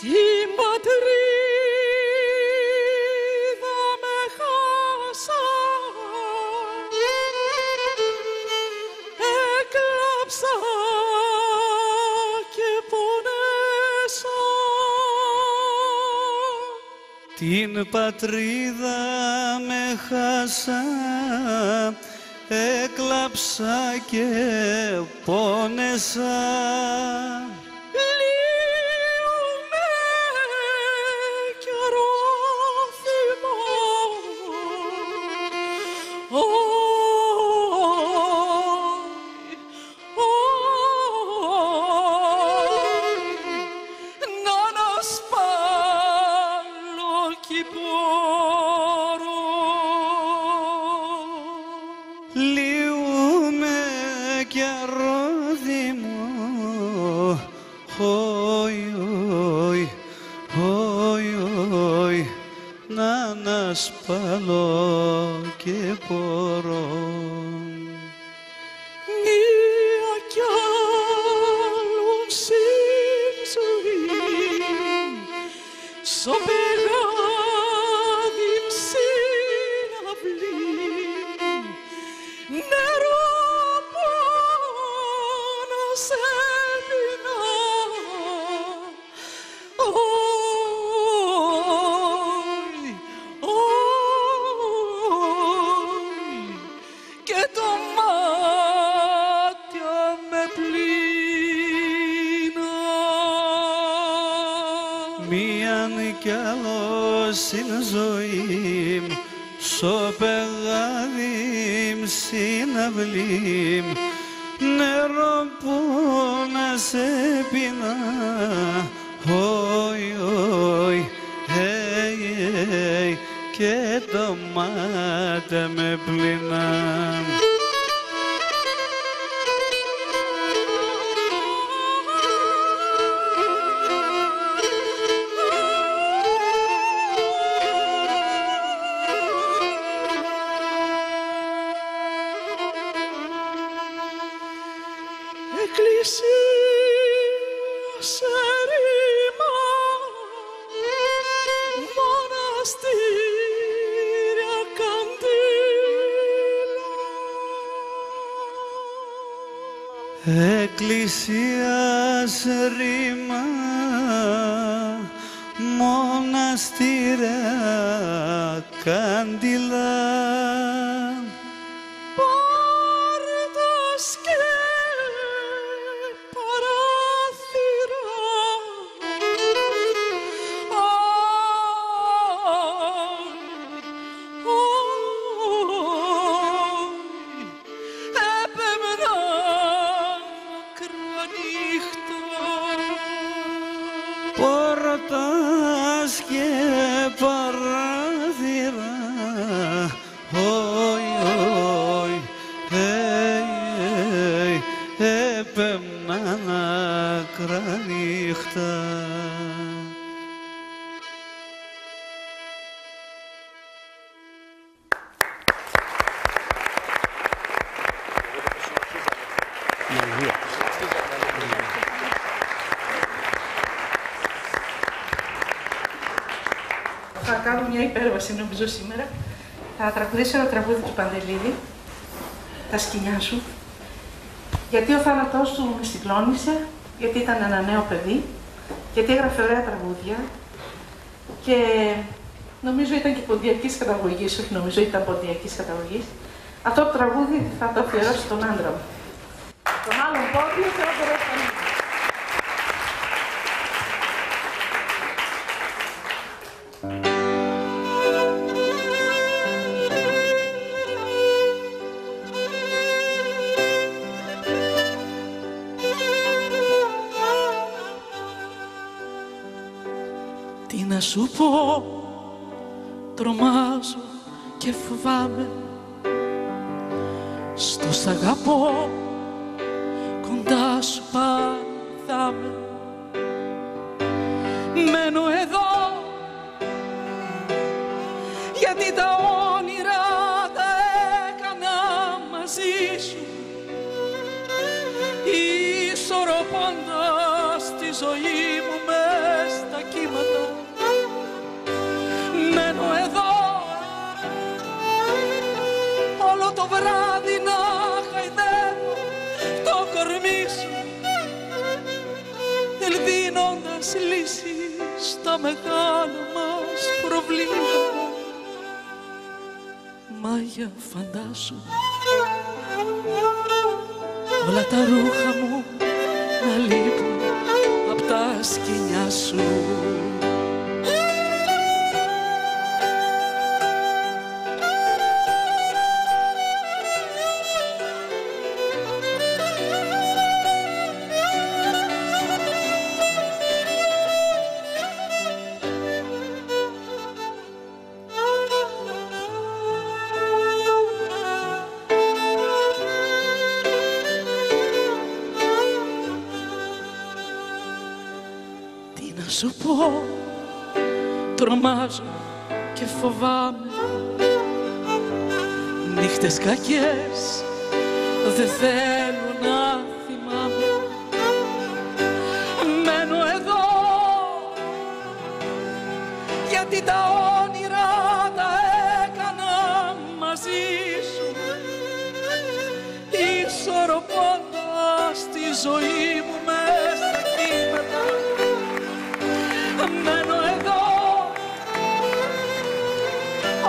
Την πατρίδα με χάσα, έκλαψα και πονέσα. Την πατρίδα με χάσα, έκλαψα και πόνεσα. Λύουμε καιρό θυμό, να ανασπάλω κι μπορώ. Λύουμε καιρό θυμό, να ανασπάλω και μπορώ. Μία κι άλλον συν ζωή, στο πηγάδι ψυναυλή, νερό πόνος έπινα. Και το μάτια με πλήνα. Μίαν κι άλλο στην ζωή μου, στο πηγάδι συναυλή, νερό που να σε πεινά. Και το μάτι με πλυνά. Εκκλησία σε ρήμα, μοναστήρια καντήλα. Εκκλησία σε ρήμα, μοναστήρια καντήλα. Πόρτας και παράθυρα, έπαιρνα μακρά νύχτα. Πόρτας και παράθυρα, έπαιρνα μακρά νύχτα. Θα κάνω μια υπέρβαση νομίζω σήμερα. Θα τραγουδήσω ένα τραγούδι του Παντελίδη, «Τα σκοινιά σου», γιατί ο θάνατός του με συγκλώνησε, γιατί ήταν ένα νέο παιδί, γιατί έγραφε ωραία τραγούδια και νομίζω ήταν και ποντιακής καταγωγής, όχι νομίζω ήταν ποντιακής καταγωγής. Αυτό το τραγούδι θα το αφιερώσω στον άντρα μου. Τον άλλον πόντιο και εγώ μπορώ να. Τι να σου πω, τρομάζω και φοβάμαι, στο σ' αγαπώ, κοντά σου πάθαμε. Μένω εδώ, γιατί τα όνειρα τα έκανα μαζί σου, ισορροπώντας τη ζωή μου μες στα κύματα. βράδυ να χαϊδεύω το κορμί σου, δίνοντας λύσεις στα μεγάλα μας προβλήματα. Μάγια, φαντάσου όλα τα ρούχα μου να λείπουν απ' τα σκοινιά σου. Να σου πω, τρομάζω και φοβάμαι, νύχτες κακές δεν θέλω να θυμάμαι. Μένω εδώ γιατί τα όνειρα τα έκανα μαζί σου, ισορροπώντας τη ζωή μου μες στα κύματα. Μένω εδώ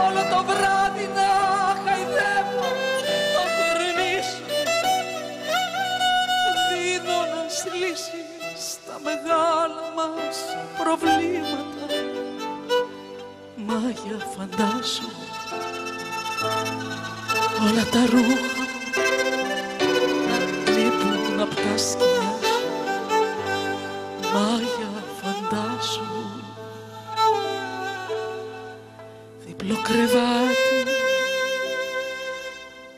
όλο το βράδυ να χαϊδεύω το κορμί σου, δίνοντας λύσεις στα μεγάλα μας προβλήματα. Μάγια, φαντάσου όλα τα ρούχα να λείπουν απ' τα σκοινιά σου. Μάγια, φαντάσου διπλό κρεβάτι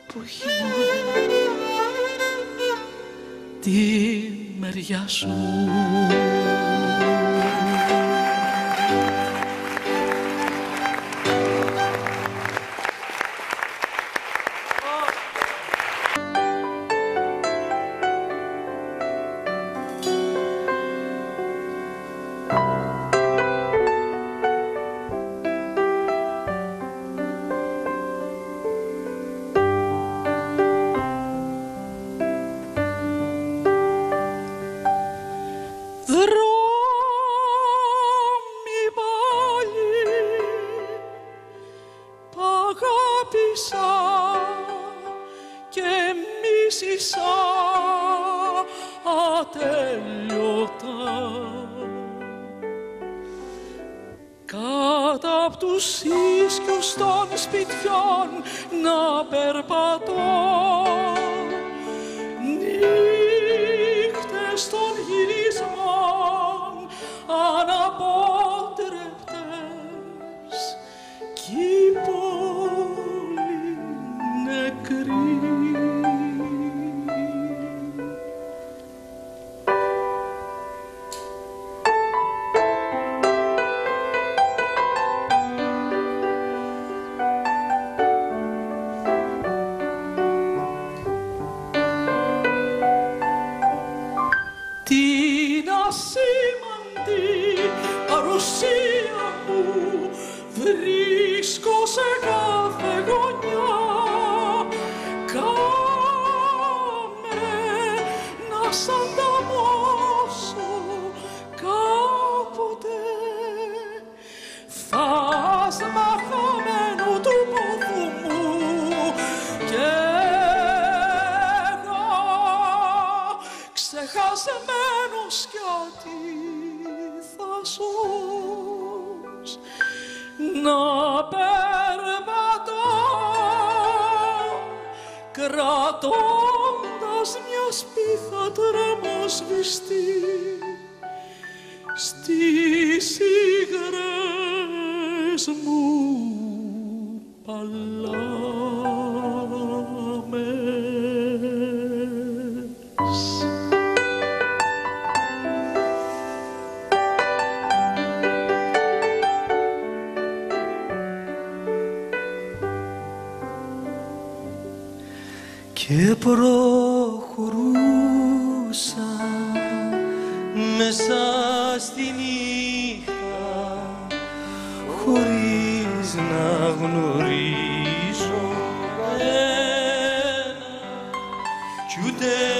που έχει μόνο τη μεριά σου. Και μίσησα ατέλειωτα κάτω απ' τους ίσκιους των σπιτιών να περπατώ, νύχτες των γυρισμών αναπότρεπτες κι η πόλη νεκρή. Την ασήμαντη παρουσία μου βρίσκω σε κάθε γωνιά. Κάμε να σ' ανταμώσω κάποτε, φάσμα χαμένου του πόθου μου και εγώ ξεχασμένος κι αντίθασος να περπατώ, κρατώντας μια σπίθα τρεμοσβηστή στις υγρές μου παλάμες. Και προχωρούσα μέσα στη νύχτα χωρίς να γνωρίζω σε